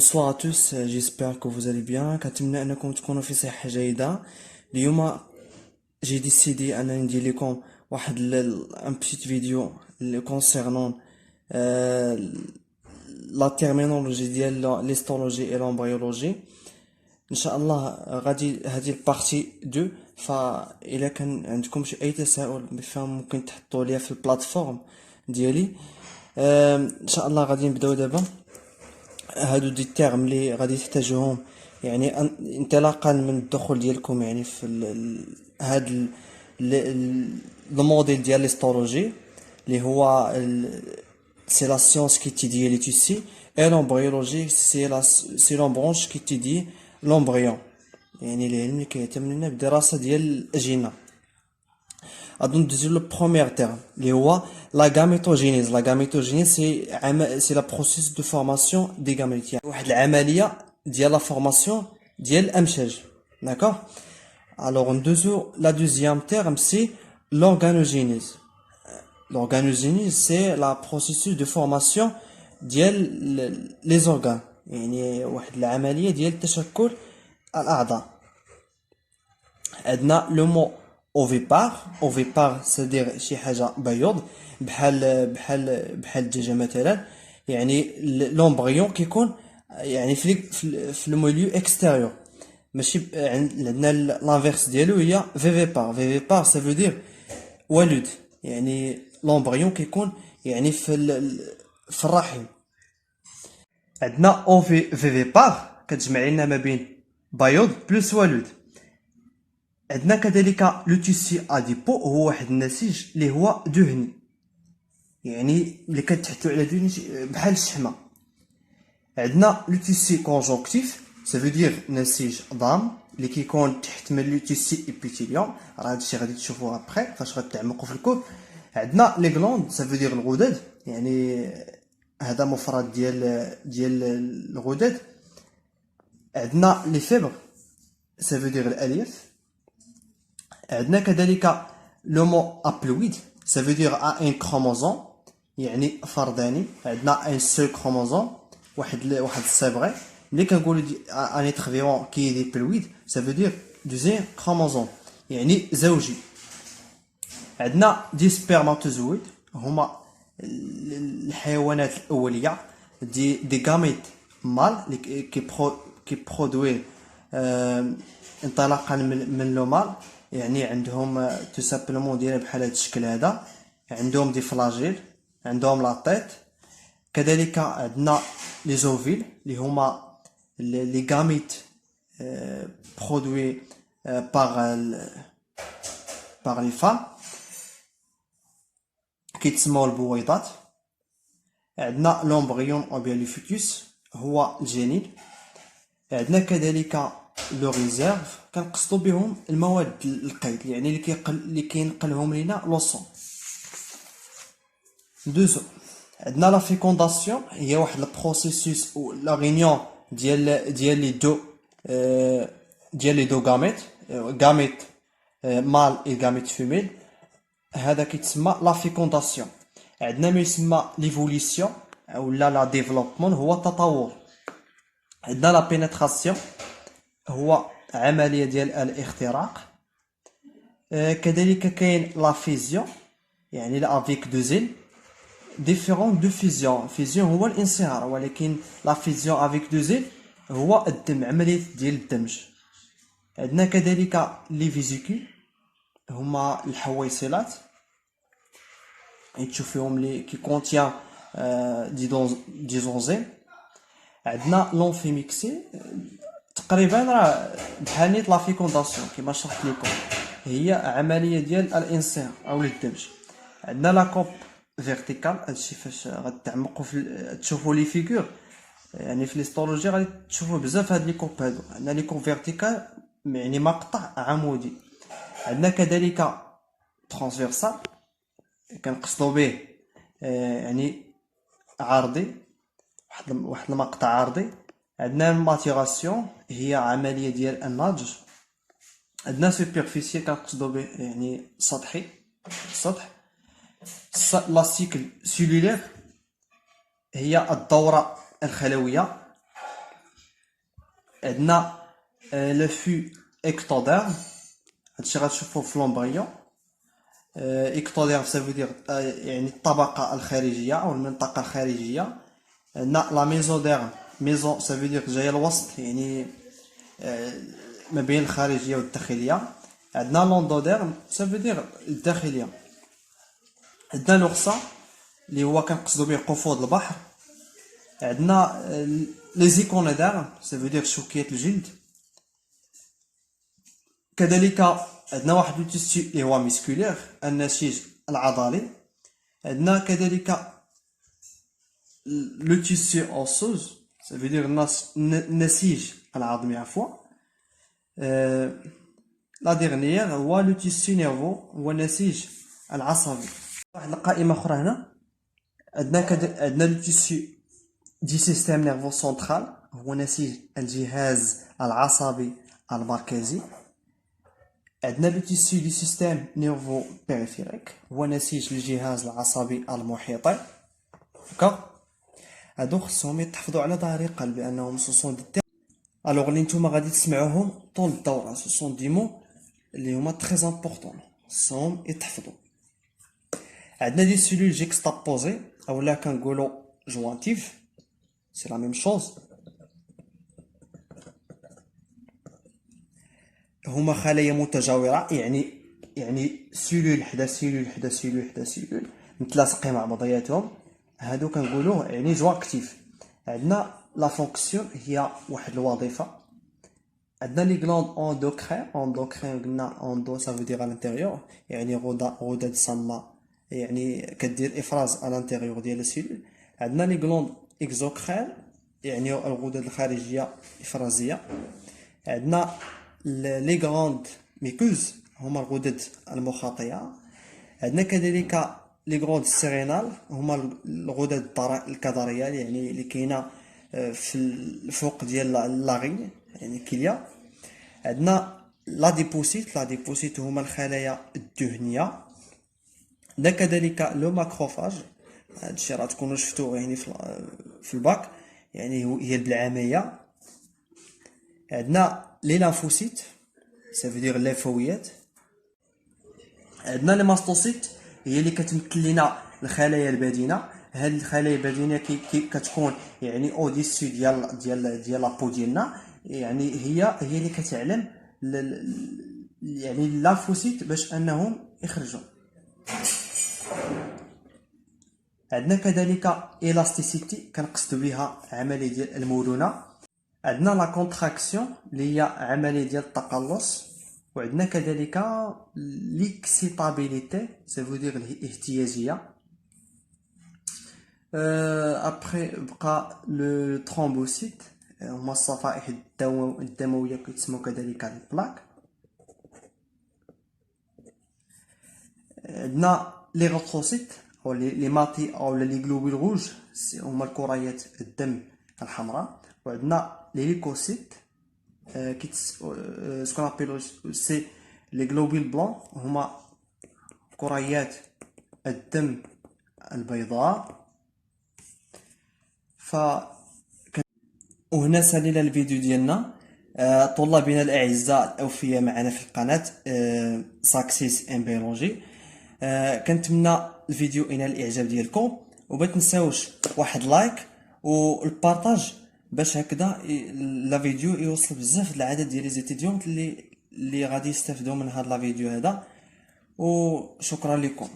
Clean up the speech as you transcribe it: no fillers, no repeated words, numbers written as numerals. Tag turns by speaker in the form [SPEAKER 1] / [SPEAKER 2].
[SPEAKER 1] Bonsoir à tous, j'espère que vous allez bien. كنتمنى انكم تكونوا في صحة جيدة. اليوم j'ai décidé ان ندير لكم واحد un petit vidéo concernant la terminologie ديال l'histologie et l'embryologie. ان شاء الله غادي هذه البارتي 2. فإلا كان عندكم شي اي تساؤل بفهم ممكن تحطوا ليا في البلاتفورم ديالي. ان شاء الله غادي نبداو دابا. هادو دي تيرم اللي غادي تحتاجوهم يعني انطلاقا من الدخول ديالكم يعني في هاد الموديل ديال l'histologie اللي هو سي لا سيونس كي تيدي لي تيسي اي l'embryologie سي لون برونش كي تيدي لومبريون، يعني العلم اللي كيهتم لنا بدراسة ديال الأجنة. اظن دوزو لو بروميير تيرم اللي هو لا غاميتوجينيز. لا غاميتوجينيز سي لا بروسيس دو فورماسيون دي غاميت، يعني واحد العمليه ديال لا فورماسيون ديال الامشاج. داكوغ. الوغ ندوزو لا دوزيام تيرم سي لورغانوجينيز. لورغانوجينيز سي لا بروسيسوس دو فورماسيون ديال لي زورغان، يعني واحد العمليه ديال تشكل الاعضاء. عندنا لو مو اوفيبار سادير شي حاجه بيض بحال الدجاجه مثلا، يعني لومبريون كيكون يعني في الموليو اكستيريور. ماشي عندنا لانفيرس ديالو هي فيفيبار سا فو دير ولد، يعني لومبريون كيكون يعني في الرحم. عندنا فيفيبار كتجمع لنا ما بين بيض بلس ولد. عندنا كذلك لو تيسي اديبو، هو واحد النسيج اللي هو دهني، يعني اللي كتحتو على دهن بحال الشحمه. عندنا لو تيسي كونجونكتيف، سا فو دير نسيج ضام اللي كيكون تحت من لو تيسي ايبيثيليوم. راه هادشي غادي تشوفوه ابخي فاش غتعمقوا في الكود. عندنا لي غلوند، سا فو دير الغدد، يعني هذا مفرد ديال الغدد. عندنا لي فيبر، سا فو دير الالياف. عندنا كذلك لو مو ابلويد، سا فو دير ان كروموزوم، يعني فرداني. عندنا ان سول كروموزوم، واحد الصبغي. ملي كنقولوا ان ايتر فيون كي دي بلويد سا فو دير دوزيام كروموزوم، يعني زوجي. عندنا دي سبرماتوزويد، هما الحيوانات الاوليه، دي غاميت مال اللي كي برودوي انطلاقا من لو مال، يعني عندهم تو سامبلومون دايره بحال هذا الشكل هذا. عندهم دي فلاجيل، عندهم لا طيت. كذلك عندنا لي زوفيل اللي هما لي غاميت برودوي باغ لي فام، كيتسموا البويضات. عندنا لومبريون او بيان لو فيتوس، هو الجنين. عندنا كذلك لو ريزيرف، كنقصدوا بهم المواد القيد، يعني اللي كينقلهم لينا لوسون. دوزو عندنا لا فيكونداسيون، هي واحد البروسيسوس او لا رينيون ديال لي دو غاميت مال اي غاميت فيميل. هذا كيتسمى لا فيكونداسيون. عندنا ما يسمى ليفوليسيون ولا لا ديفلوبمون، هو التطور. عندنا لا بينيتراسيون، هو عمليه ديال الاختراق. كذلك كاين لا فيزيون، يعني لا افيك دو زيل ديفيرون دو فيزيون. فيزيون هو الانصهار، ولكن لا فيزيون افيك دو زيل هو الدمج، عمليه ديال الدمج. عندنا كذلك لي فيزيكول، هما الحويصلات، تشوف فيهم لي كي كونتيان دي زونزيم. عندنا لونفيميكسي، تقريبا راه بحال نيت لا فيكونداسيون كما شرحت لكم، هي عمليه ديال الانصهار او الدمج. عندنا لا كوب فيرتيكال، هادشي فاش غتعمقوا في تشوفوا لي فيغور، يعني في ليستولوجي غادي تشوفوا بزاف هاد لي كوب هادو. عندنا لي كوب فيرتيكال، يعني مقطع عمودي. عندنا كذلك ترانسفيرسال، كنقصدوا به يعني عرضي، واحد المقطع عرضي. عندنا ماتيغاسيون، هي عمليه ديال النضج. عندنا سوبرفيسيال، كنقصدوا به يعني سطحي، السطح. لا سيكل سيلولير، هي الدوره الخلويه. عندنا لو فو اكتوديرم، هادشي غتشوفوه في لومبريون. اكتوديرم سافو دير يعني الطبقة الخارجية أو المنطقة الخارجية. عندنا لا ميزوديرم، ميزو سافو دير جاية الوسط، يعني ما بين الخارجية والداخلية. عندنا لوندوديرم سافو دير الداخلية. عندنا لوغسا اللي هو كنقصدو به قفوض البحر. عندنا لي زيكونيديرم سافو دير شوكية الجلد. كذلك عندنا واحد لو تيستي اللي هو ميسكولير، النسيج العضلي. عندنا كذلك لو تيستي اوسوز سافو دير النسيج العظمي عفوا. لا ديرنيير هو لو تيستي نيرفو، هو النسيج العصبي. واحد القائمة أخرى هنا عندنا لو تيستي دي سيستيم نيرفو سنترال، هو نسيج الجهاز العصبي المركزي. عندنا لو تيسيو دي سيستيم نيرفو بيريفيريك، هو نسيج الجهاز العصبي المحيطي. هكا هادو خصهم يتحفظوا على ظهر قلب لانهم سوسون دي تيرم الوغ اللي نتوما غادي تسمعوهم طول الدورة. سوسون دي مو اللي هما تري امبورطون، خصهم يتحفظوا. عندنا دي سيلول جيكستابوزي اولا كنقولوا جوانتيف، سي لا ميم شوز. هما خلايا متجاورة، يعني سيلول حدا سيلول حدا سيلول حدا سيلول متلاصقين مع بعضياتهم. هادو كنقولوه يعني جواكتيف. عندنا لا فونكسيون هي واحد الوظيفة. عندنا لي غلاند اندوكرين قلنا اندو سافو دير الانتيريور، يعني غدد صماء، يعني كدير افراز الانتيريور ديال السيلول. عندنا لي غلاند اكزوكرين يعني الغدد الخارجية افرازية. عندنا لي غراند ميكوز هما الغدد المخاطية. عندنا كذلك لي غراند سيرينال هما الغدد الكظرية، يعني اللي كاينه في الفوق ديال لاغي يعني الكليه. عندنا لاديبوسيت هما الخلايا الدهنيه. عندنا كذلك لو ماكروفاج، هادشي راه تكونوا شفتوه يعني في الباك، يعني هي بالعاميه. عندنا لي لانفوسيت سافو دير الليمفويات. عندنا لي ماستوسيت هي اللي كتمثل لنا الخلايا البدينه. هاد الخلايا البدينه كتكون يعني اوديسي ديال لابو ديالنا، يعني هي اللي كتعلم يعني لانفوسيت باش انهم يخرجوا. عندنا كذلك الاستيسيتي كنقصدوا بها عمليه ديال المرونه. عندنا لا كونتراكسيون اللي هي عمليه ديال التقلص. وعندنا كذلك ليكسيتابيليتي سافو دير الاهتيازيه. ابخي بقى لو ترومبوسيت هما الصفائح الدمويه كيتسموا كذلك البلاك. عندنا لي غوتروسيت او لي ماتي او لي غلوبول روج هما الكريات الدم الحمراء. وعندنا لي ليكوسيت سكون ابيلو سي لي غلوبول بلون هما كريات الدم البيضاء. وهنا سالينا الفيديو ديالنا. طلابنا الاعزاء الاوفياء معنا في القناه ساكسيس ام بيولوجي. كنتمنى الفيديو ينال الاعجاب ديالكم، وما تنساوش واحد لايك والبارطاج باش هكذا لا فيديو يوصل بزاف العدد ديال لي زيتيديون اللي غادي يستافدوا من هذا لا فيديو هذا. وشكرا لكم.